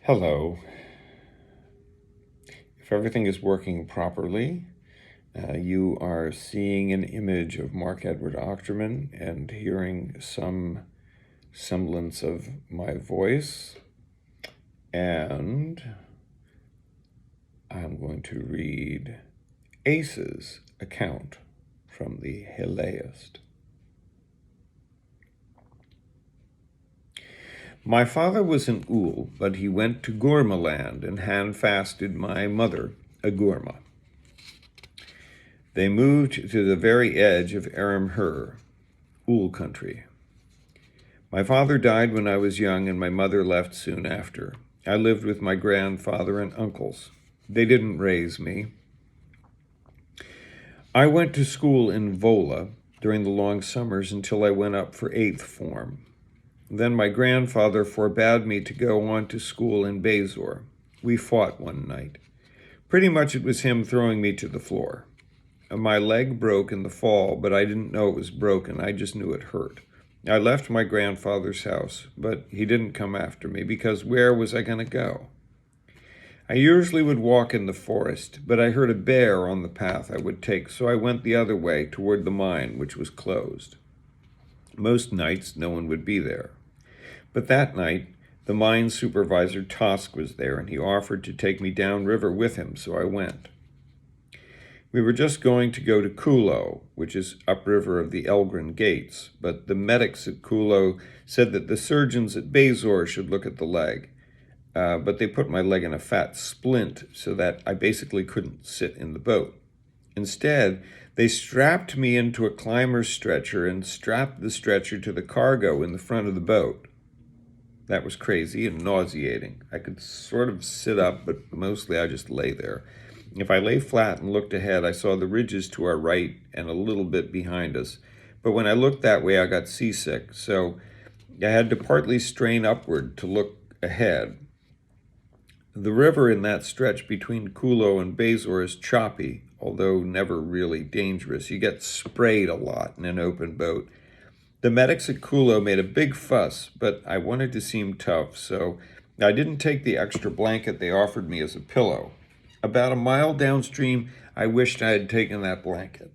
Hello. If everything is working properly, you are seeing an image of Mark Edward Ochterman and hearing some semblance of my voice. And I'm going to read Ace's account from the Hileist. My father was an Ul, but he went to Gurma land and hand-fasted my mother, a Gurma. They moved to the very edge of Aramhur, Ul country. My father died when I was young and my mother left soon after. I lived with my grandfather and uncles. They didn't raise me. I went to school in Vola during the long summers until I went up for 8th form. Then my grandfather forbade me to go on to school in Bezor. We fought one night. Pretty much it was him throwing me to the floor. My leg broke in the fall, but I didn't know it was broken. I just knew it hurt. I left my grandfather's house, but he didn't come after me because where was I going to go? I usually would walk in the forest, but I heard a bear on the path I would take, so I went the other way toward the mine, which was closed. Most nights, no one would be there. But that night, the mine supervisor, Tosk, was there, and he offered to take me downriver with him, so I went. We were just going to go to Kulo, which is upriver of the Elgrin Gates, but the medics at Kulo said that the surgeons at Bezor should look at the leg. But they put my leg in a fat splint so that I basically couldn't sit in the boat. Instead, they strapped me into a climber's stretcher and strapped the stretcher to the cargo in the front of the boat. That was crazy and nauseating. I could sort of sit up, but mostly I just lay there. If I lay flat and looked ahead, I saw the ridges to our right and a little bit behind us. But when I looked that way, I got seasick, so I had to partly strain upward to look ahead. The river in that stretch between Kulo and Bezor is choppy, although never really dangerous. You get sprayed a lot in an open boat. The medics at Kulo made a big fuss, but I wanted to seem tough, so I didn't take the extra blanket they offered me as a pillow. About a mile downstream, I wished I had taken that blanket.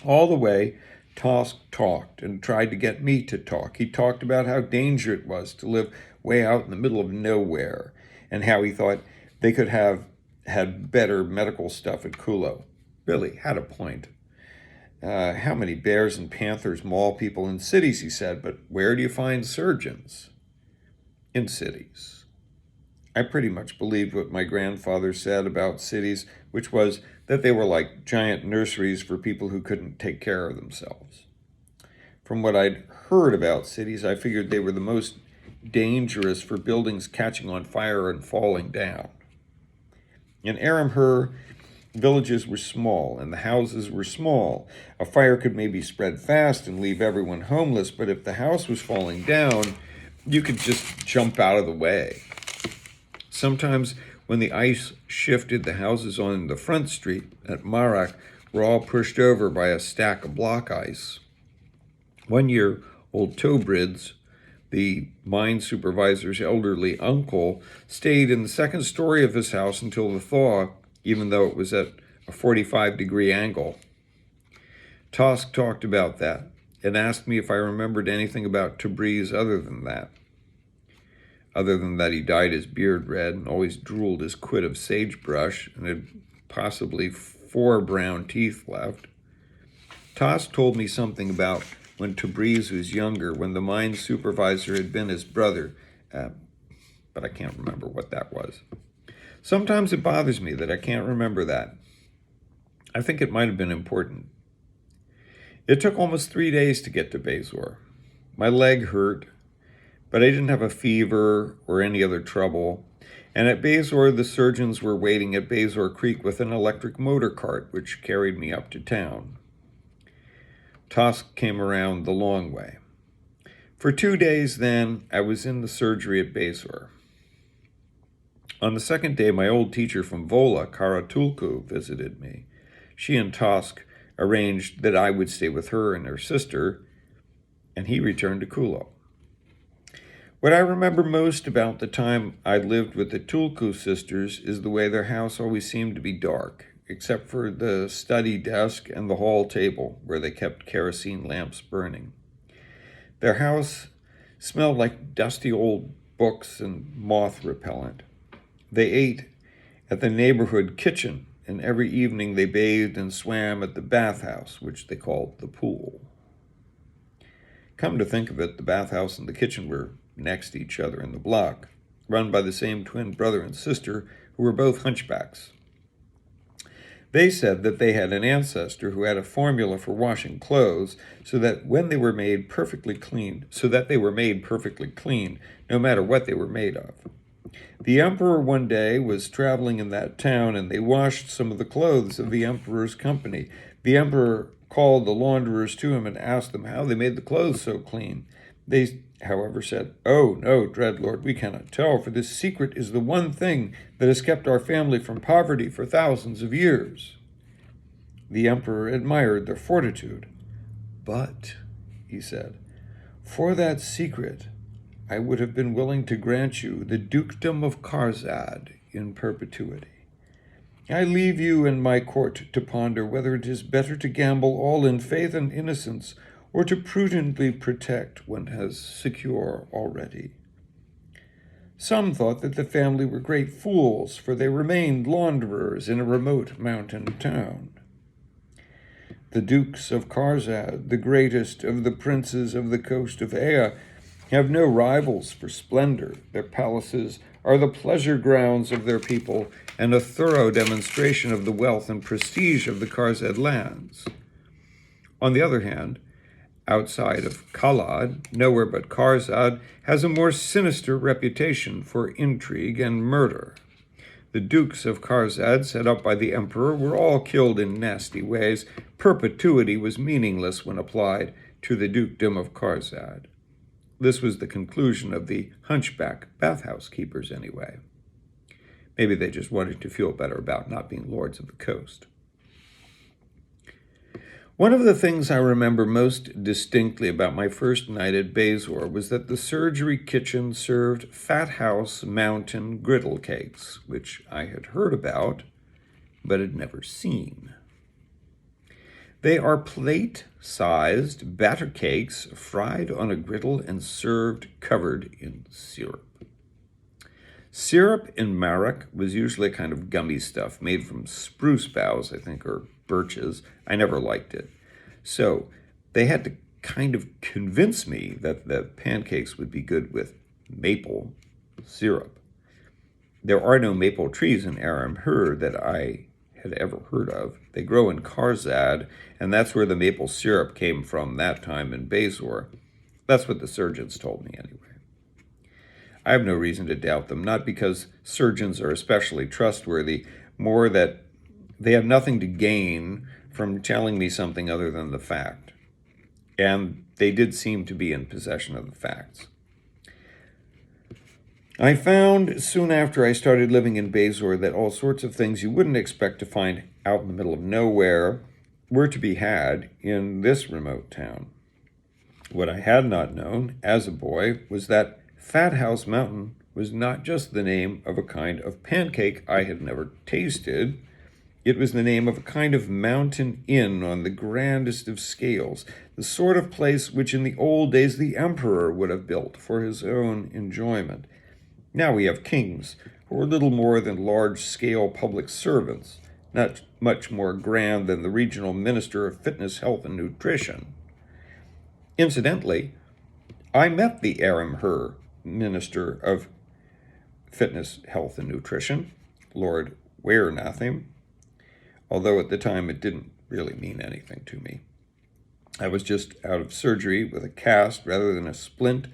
All the way, Tosk talked and tried to get me to talk. He talked about how dangerous it was to live way out in the middle of nowhere, and how he thought they could have had better medical stuff at Kulo. Really, had a point. How many bears and panthers maul people in cities, he said, but where do you find surgeons? In cities. I pretty much believed what my grandfather said about cities, which was that they were like giant nurseries for people who couldn't take care of themselves. From what I'd heard about cities, I figured they were the most dangerous for buildings catching on fire and falling down. In Aramhur, villages were small and the houses were small. A fire could maybe spread fast and leave everyone homeless, but if the house was falling down, you could just jump out of the way. Sometimes when the ice shifted, the houses on the front street at Marak were all pushed over by a stack of block ice. One year, old Tobrids, the mine supervisor's elderly uncle, stayed in the second story of his house until the thaw, even though it was at a 45-degree angle. Tosk talked about that and asked me if I remembered anything about Tabriz other than that. Other than that he dyed his beard red and always drooled his quid of sagebrush and had possibly 4 brown teeth left. Tosk told me something about when Tabriz was younger, when the mine supervisor had been his brother, but I can't remember what that was. Sometimes it bothers me that I can't remember that. I think it might have been important. It took almost 3 days to get to Bezor. My leg hurt, but I didn't have a fever or any other trouble. And at Bezor, the surgeons were waiting at Bezor Creek with an electric motor cart, which carried me up to town. Tosk came around the long way. For 2 days then, I was in the surgery at Bezor. On the second day, my old teacher from Vola, Karatulku, visited me. She and Tosk arranged that I would stay with her and her sister, and he returned to Kulo. What I remember most about the time I lived with the Tulku sisters is the way their house always seemed to be dark, except for the study desk and the hall table where they kept kerosene lamps burning. Their house smelled like dusty old books and moth repellent. They ate at the neighborhood kitchen, and every evening they bathed and swam at the bathhouse, which they called the pool. Come to think of it, the bathhouse and the kitchen were next to each other in the block, run by the same twin brother and sister who were both hunchbacks. They said that they had an ancestor who had a formula for washing clothes so that they were made perfectly clean, no matter what they were made of. The emperor one day was traveling in that town, and they washed some of the clothes of the emperor's company. The emperor called the launderers to him and asked them how they made the clothes so clean. They, however, said, "Oh, no, dread lord, we cannot tell, for this secret is the one thing that has kept our family from poverty for thousands of years." The emperor admired their fortitude. "But," he said, "for that secret, I would have been willing to grant you the dukedom of Karzad in perpetuity. I leave you and my court to ponder whether it is better to gamble all in faith and innocence or to prudently protect what has secure already." Some thought that the family were great fools, for they remained launderers in a remote mountain town. The dukes of Karzad, the greatest of the princes of the coast of Ea, have no rivals for splendor. Their palaces are the pleasure grounds of their people and a thorough demonstration of the wealth and prestige of the Karzad lands. On the other hand, outside of Kalad, nowhere but Karzad has a more sinister reputation for intrigue and murder. The dukes of Karzad, set up by the emperor, were all killed in nasty ways. Perpetuity was meaningless when applied to the dukedom of Karzad. This was the conclusion of the hunchback bathhouse keepers anyway. Maybe they just wanted to feel better about not being lords of the coast. One of the things I remember most distinctly about my first night at Bazor was that the surgery kitchen served Fat House Mountain griddle cakes, which I had heard about, but had never seen. They are plate-sized batter cakes fried on a griddle and served covered in syrup. Syrup in Marek was usually a kind of gummy stuff made from spruce boughs, I think, or birches. I never liked it. So they had to kind of convince me that the pancakes would be good with maple syrup. There are no maple trees in Aram-Hur that I had ever heard of. They grow in Karzad, and that's where the maple syrup came from that time in Bazor. That's what the surgeons told me anyway. I have no reason to doubt them, not because surgeons are especially trustworthy, more that they have nothing to gain from telling me something other than the fact. And they did seem to be in possession of the facts. I found soon after I started living in Bazor that all sorts of things you wouldn't expect to find out in the middle of nowhere were to be had in this remote town. What I had not known as a boy was that Fat House Mountain was not just the name of a kind of pancake I had never tasted. It was the name of a kind of mountain inn on the grandest of scales, the sort of place which in the old days the emperor would have built for his own enjoyment. Now we have kings who are little more than large-scale public servants, not much more grand than the regional minister of fitness, health, and nutrition. Incidentally, I met the Aram-Hur minister of fitness, health, and nutrition, Lord Weirnathim, although at the time it didn't really mean anything to me. I was just out of surgery with a cast rather than a splint,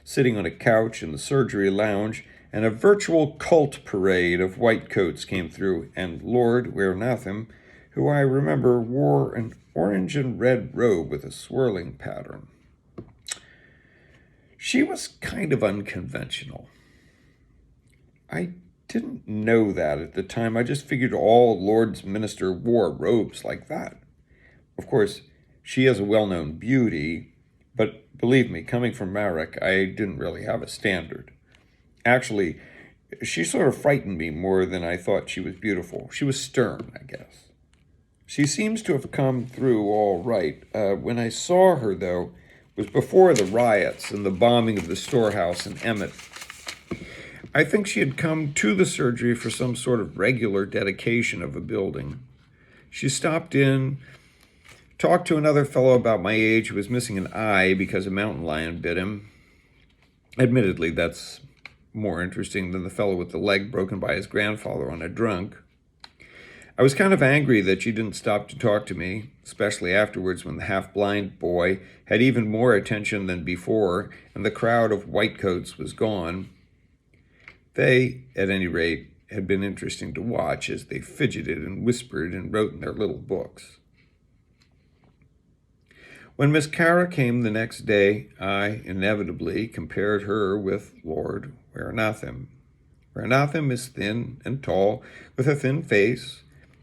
sitting on a couch in the surgery lounge, and a virtual cult parade of white coats came through, and Lord Weirnathim, who I remember wore an orange and red robe with a swirling pattern. She was kind of unconventional. I didn't know that at the time. I just figured all Lord's minister wore robes like that. Of course, she is a well-known beauty, but Believe me, coming from Marek, I didn't really have a standard. Actually, she sort of frightened me more than I thought she was beautiful. She was stern, I guess. She seems to have come through all right. When I saw her, though, was before the riots and the bombing of the storehouse in Emmett. I think she had come to the surgery for some sort of regular dedication of a building. She stopped in, talked to another fellow about my age who was missing an eye because a mountain lion bit him. Admittedly, that's more interesting than the fellow with the leg broken by his grandfather on a drunk. I was kind of angry that she didn't stop to talk to me, especially afterwards when the half-blind boy had even more attention than before and the crowd of whitecoats was gone. They, at any rate, had been interesting to watch as they fidgeted and whispered and wrote in their little books. When Miss Cara came the next day, I inevitably compared her with Lord Werenatham. Werenatham is thin and tall, with a thin face,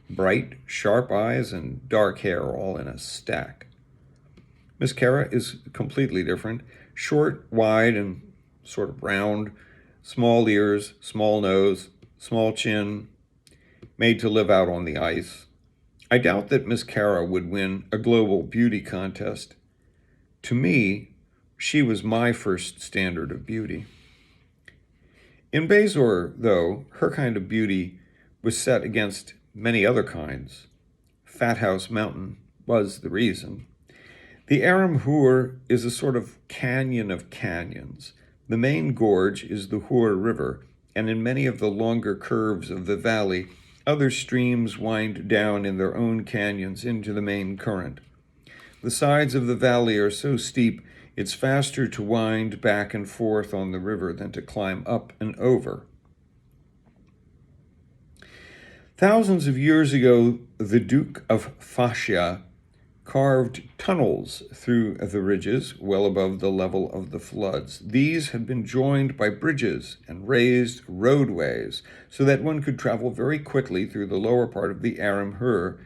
bright, sharp eyes, and dark hair all in a stack. Miss Cara is completely different, short, wide, and sort of round, small ears, small nose, small chin, made to live out on the ice. I doubt that Miss Cara would win a global beauty contest. To me, she was my first standard of beauty. In Bezor, though, her kind of beauty was set against many other kinds. Fat House Mountain was the reason. The Aram Hur is a sort of canyon of canyons. The main gorge is the Hur River, and in many of the longer curves of the valley, other streams wind down in their own canyons into the main current. The sides of the valley are so steep, it's faster to wind back and forth on the river than to climb up and over. Thousands of years ago, the Duke of Fascia carved tunnels through the ridges well above the level of the floods. These had been joined by bridges and raised roadways so that one could travel very quickly through the lower part of the Aram Hur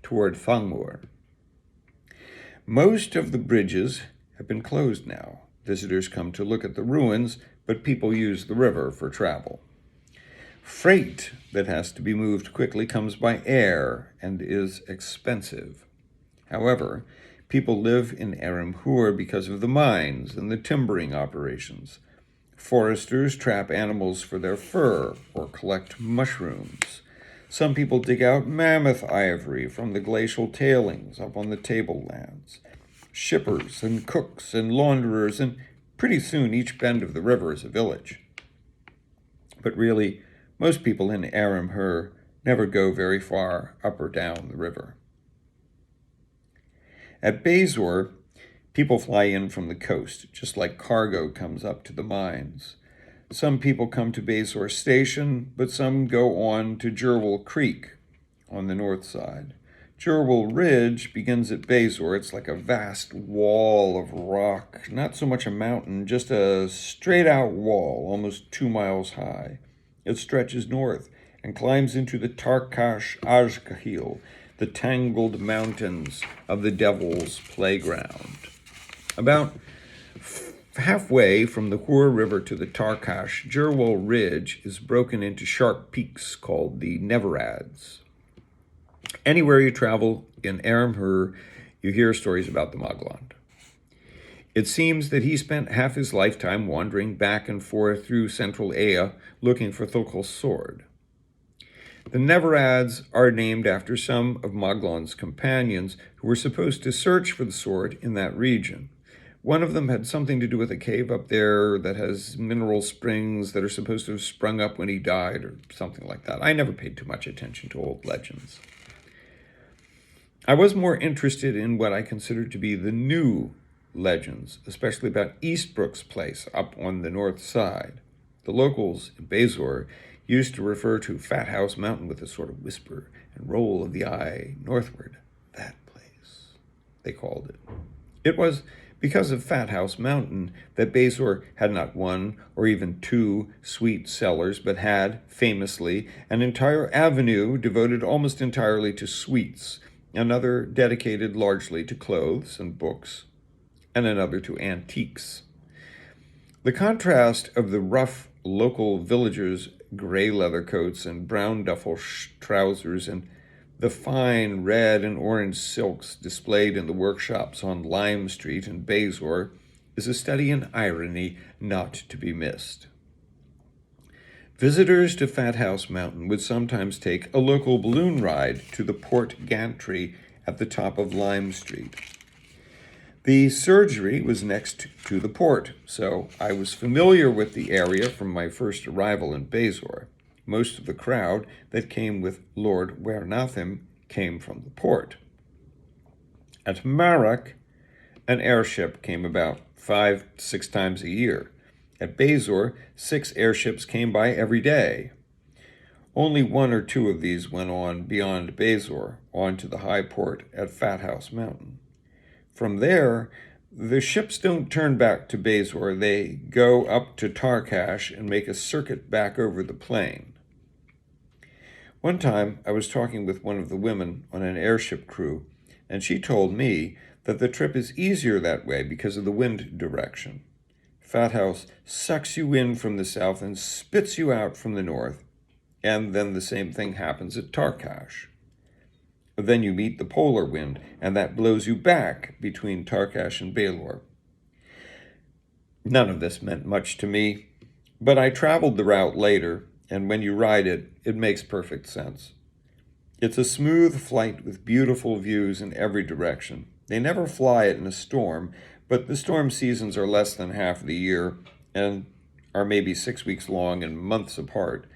toward Thangmur. Most of the bridges have been closed now. Visitors come to look at the ruins, but people use the river for travel. Freight that has to be moved quickly comes by air and is expensive. However, people live in Aram Hur because of the mines and the timbering operations. Foresters trap animals for their fur or collect mushrooms. Some people dig out mammoth ivory from the glacial tailings up on the tablelands. Shippers and cooks and launderers, and pretty soon each bend of the river is a village. But really, most people in Aram Hur never go very far up or down the river. At Bezor, people fly in from the coast, just like cargo comes up to the mines. Some people come to Bezor Station, but some go on to Jerwell Creek on the north side. Jerwell Ridge begins at Bezor. It's like a vast wall of rock, not so much a mountain, just a straight-out wall, almost 2 miles high. It stretches north and climbs into the Tarkash Ajkahil, the tangled mountains of the Devil's Playground. About halfway from the Hur River to the Tarkash, Jerwell Ridge is broken into sharp peaks called the Narrates. Anywhere you travel in Aram Hur, you hear stories about the Mogland. It seems that he spent half his lifetime wandering back and forth through central Ea looking for Thulkal's sword. The Nevarads are named after some of Mogland's companions who were supposed to search for the sword in that region. One of them had something to do with a cave up there that has mineral springs that are supposed to have sprung up when he died or something like that. I never paid too much attention to old legends. I was more interested in what I considered to be the new legends, especially about Eastbrook's place up on the north side. The locals in Bezor used to refer to Fat House Mountain with a sort of whisper and roll of the eye northward. That place, they called it. It was because of Fat House Mountain that Bezor had not one or even two sweet cellars, but had, famously, an entire avenue devoted almost entirely to sweets, another dedicated largely to clothes and books. and another to antiques. The contrast of the rough local villagers' gray leather coats and brown duffel trousers and the fine red and orange silks displayed in the workshops on Lime Street in Bazor is a study in irony not to be missed. Visitors to Fat House Mountain would sometimes take a local balloon ride to the port gantry at the top of Lime Street. The surgery was next to the port, so I was familiar with the area from my first arrival in Bazor. Most of the crowd that came with Lord Wernatham came from the port. At Marak, an airship came about 5-6 times a year. At Bazor, 6 airships came by every day. Only 1 or 2 of these went on beyond Bazor, onto the high port at Fat House Mountain. From there, the ships don't turn back to Bazor. They go up to Tarkash and make a circuit back over the plain. One time, I was talking with one of the women on an airship crew, and she told me that the trip is easier that way because of the wind direction. Fat House sucks you in from the south and spits you out from the north, and then the same thing happens at Tarkash. Then you meet the polar wind, and that blows you back between Tarkash and Balor. None of this meant much to me, but I traveled the route later, and when you ride it, it makes perfect sense. It's a smooth flight with beautiful views in every direction. They never fly it in a storm, but the storm seasons are less than half the year and are maybe 6 weeks long and months apart.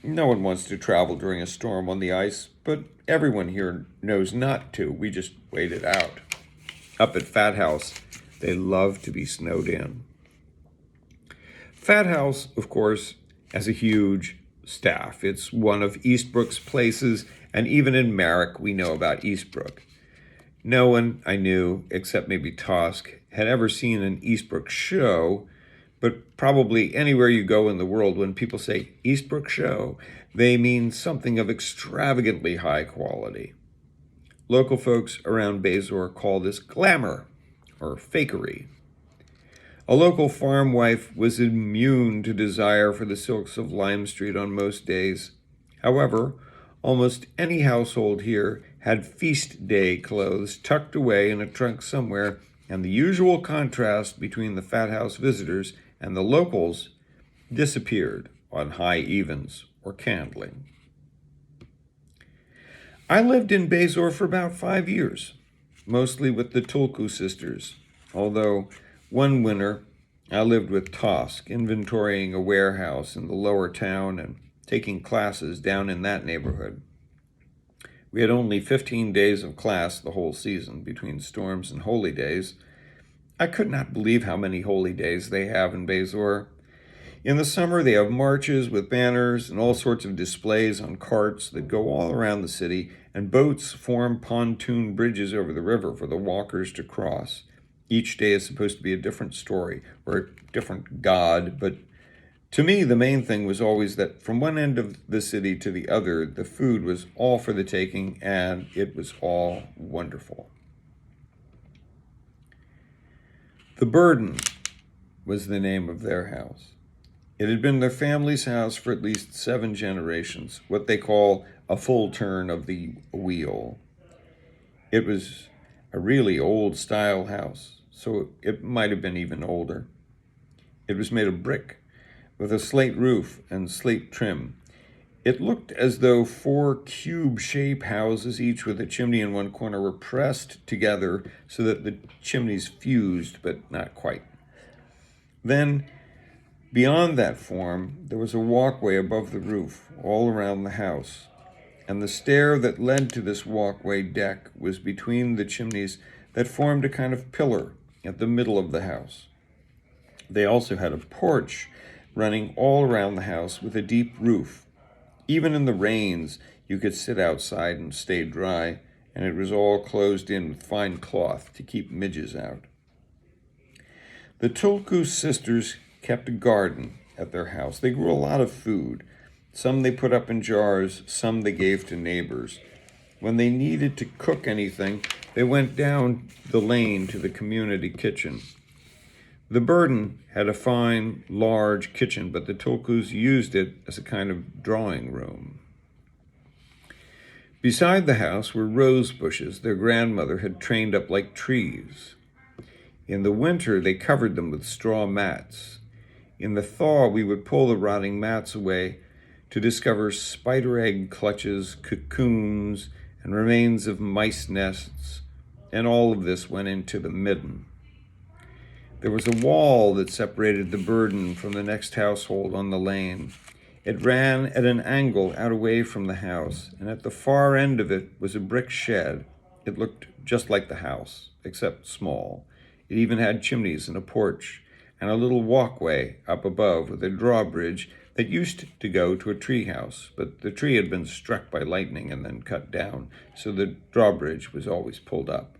No one wants to travel during a storm on the ice, but everyone here knows not to. We just wait it out. Up at Fat House, they love to be snowed in. Fat House, of course, has a huge staff. It's one of Eastbrook's places, and even in Marak, we know about Eastbrook. No one I knew, except maybe Tosk, had ever seen an Eastbrook show, but probably anywhere you go in the world, when people say Eastbrook show, they mean something of extravagantly high quality. Local folks around Bazor call this glamour or fakery. A local farm wife was immune to desire for the silks of Lime Street on most days. However, almost any household here had feast day clothes tucked away in a trunk somewhere, and the usual contrast between the Fat House visitors and the locals disappeared on high evens or candling. I lived in Bazor for about 5 years, mostly with the Tulku sisters, although one winter I lived with Tosk, inventorying a warehouse in the lower town and taking classes down in that neighborhood. We had only 15 days of class the whole season, between storms and holy days. I could not believe how many holy days they have in Bazor. In the summer, they have marches with banners and all sorts of displays on carts that go all around the city, and boats form pontoon bridges over the river for the walkers to cross. Each day is supposed to be a different story or a different god, but to me, the main thing was always that from one end of the city to the other, the food was all for the taking, and it was all wonderful. The Burden was the name of their house. It had been their family's house for at least 7 generations, what they call a full turn of the wheel. It was a really old-style house, so it might have been even older. It was made of brick, with a slate roof and slate trim. It looked as though 4 cube-shaped houses, each with a chimney in one corner, were pressed together so that the chimneys fused, but not quite. Then, beyond that form, there was a walkway above the roof, all around the house, and the stair that led to this walkway deck was between the chimneys that formed a kind of pillar at the middle of the house. They also had a porch running all around the house with a deep roof. Even in the rains, you could sit outside and stay dry, and it was all closed in with fine cloth to keep midges out. The Tulku sisters kept a garden at their house. They grew a lot of food. Some they put up in jars, some they gave to neighbors. When they needed to cook anything, They went down the lane to the community kitchen. The Burden had a fine, large kitchen, but the Tulkus used it as a kind of drawing room. Beside the house were rose bushes their grandmother had trained up like trees. In the winter, they covered them with straw mats. In the thaw, we would pull the rotting mats away to discover spider egg clutches, cocoons, and remains of mice nests, and all of this went into the midden. There was a wall that separated the Burden from the next household on the lane. It ran at an angle out away from the house, and at the far end of it was a brick shed. It looked just like the house, except small. It even had chimneys and a porch, and a little walkway up above with a drawbridge that used to go to a tree house, but the tree had been struck by lightning and then cut down, so the drawbridge was always pulled up.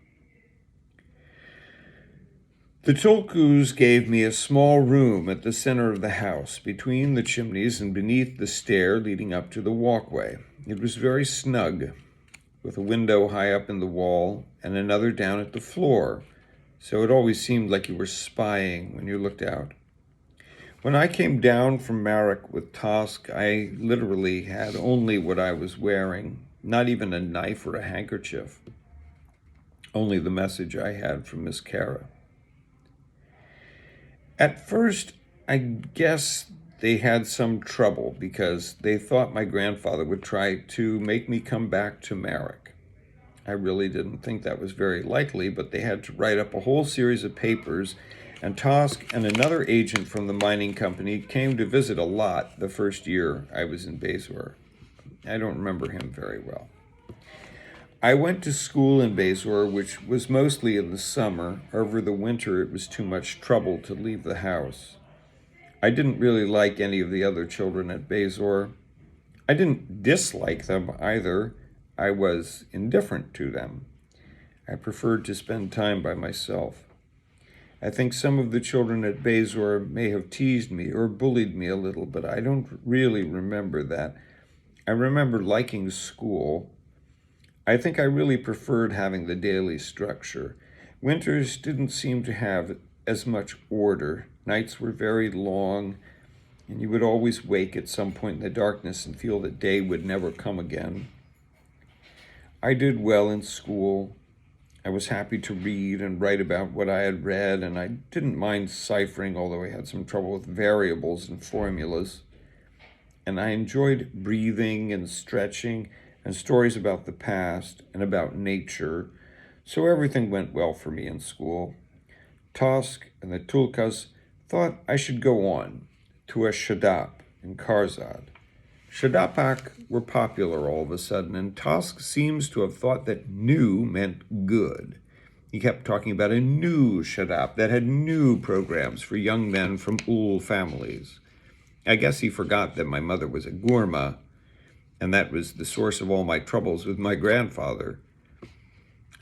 The Tulkus gave me a small room at the center of the house, between the chimneys and beneath the stair leading up to the walkway. It was very snug, with a window high up in the wall and another down at the floor, so it always seemed like you were spying when you looked out. When I came down from Marek with Tosk, I literally had only what I was wearing, not even a knife or a handkerchief, only the message I had from Miss Kara. At first, I guess they had some trouble because they thought my grandfather would try to make me come back to Marek. I really didn't think that was very likely, but they had to write up a whole series of papers, and Tosk and another agent from the mining company came to visit a lot the first year I was in Bezor. I don't remember him very well. I went to school in Bezor, which was mostly in the summer. Over the winter, it was too much trouble to leave the house. I didn't really like any of the other children at Bezor. I didn't dislike them either. I was indifferent to them. I preferred to spend time by myself. I think some of the children at Bezor may have teased me or bullied me a little, but I don't really remember that. I remember liking school. I think I really preferred having the daily structure. Winters didn't seem to have as much order. Nights were very long, and you would always wake at some point in the darkness and feel that day would never come again. I did well in school. I was happy to read and write about what I had read, and I didn't mind ciphering, although I had some trouble with variables and formulas. And I enjoyed breathing and stretching and stories about the past and about nature, so everything went well for me in school. Tosk and the Tulkas thought I should go on to a Shadap in Karzad. Shadapak were popular all of a sudden, and Tosk seems to have thought that new meant good. He kept talking about a new Shadap that had new programs for young men from Ul families. I guess he forgot that my mother was a Gurma, and that was the source of all my troubles with my grandfather.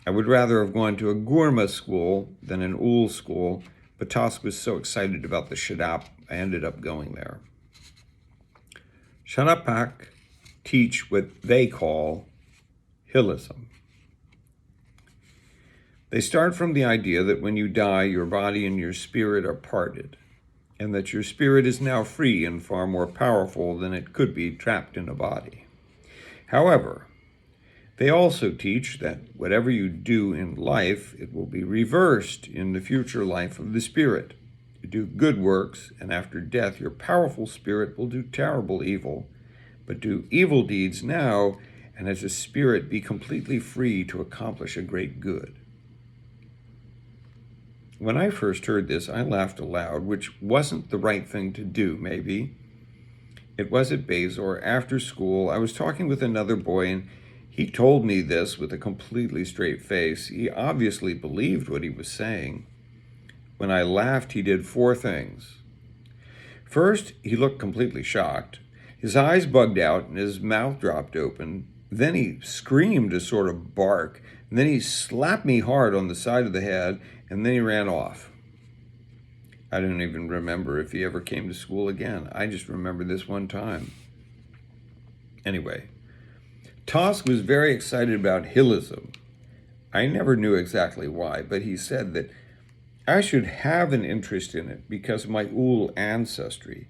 I would rather have gone to a Gurma school than an Ul school, but Tosk was so excited about the Shadap, I ended up going there. Shadapak teach what they call Hilism. They start from the idea that when you die, your body and your spirit are parted, and that your spirit is now free and far more powerful than it could be trapped in a body. However, they also teach that whatever you do in life, it will be reversed in the future life of the spirit. You do good works, and after death, your powerful spirit will do terrible evil, but do evil deeds now, and as a spirit be completely free to accomplish a great good. When I first heard this, I laughed aloud, which wasn't the right thing to do, maybe. It was at Bezor after school. I was talking with another boy, and he told me this with a completely straight face. He obviously believed what he was saying. When I laughed, he did 4 things. First, he looked completely shocked. His eyes bugged out and his mouth dropped open. Then he screamed a sort of bark. And then he slapped me hard on the side of the head, and then he ran off. I don't even remember if he ever came to school again. I just remember this one time. Anyway, Tosk was very excited about Hilism. I never knew exactly why, but he said that I should have an interest in it because of my Ul ancestry.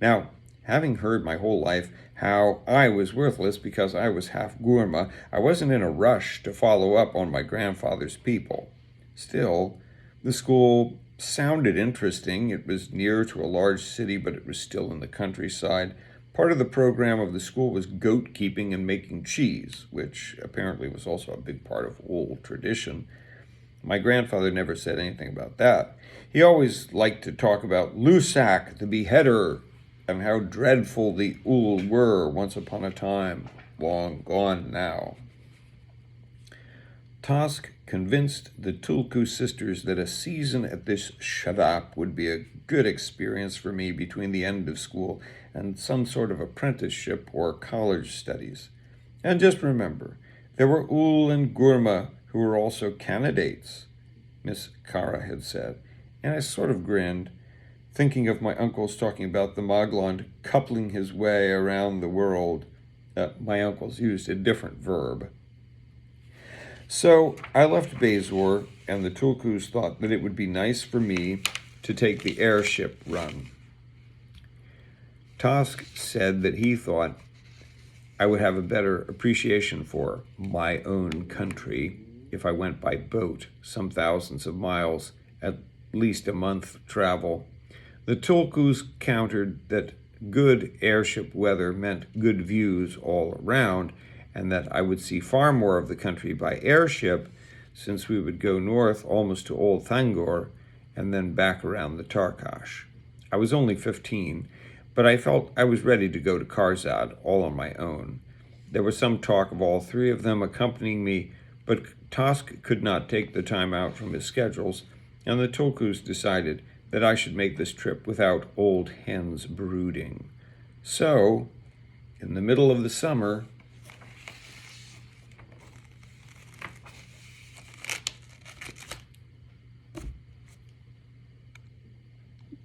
Now, having heard my whole life how I was worthless because I was half Gurma, I wasn't in a rush to follow up on my grandfather's people. Still, the school sounded interesting. It was near to a large city, but it was still in the countryside. Part of the program of the school was goat keeping and making cheese, which apparently was also a big part of Ul tradition. My grandfather never said anything about that. He always liked to talk about Lusak, the beheader, and how dreadful the Ul were once upon a time, long gone now. Tosk convinced the Tulku sisters that a season at this shadap would be a good experience for me between the end of school and some sort of apprenticeship or college studies. And just remember, there were Ul and Gurma who were also candidates, Miss Kara had said, and I sort of grinned, thinking of my uncles talking about the Maglond coupling his way around the world. My uncles used a different verb. So I left Bazor, and the Tulkus thought that it would be nice for me to take the airship run. Tosk said that he thought I would have a better appreciation for my own country if I went by boat some thousands of miles, at least a month travel. The Tulkus countered that good airship weather meant good views all around, and that I would see far more of the country by airship, since we would go north almost to Old Thangor and then back around the Tarkash. I was only 15, but I felt I was ready to go to Karzad all on my own. There was some talk of all three of them accompanying me, but Tosk could not take the time out from his schedules, and the Tulkus decided that I should make this trip without old hens brooding. So, in the middle of the summer,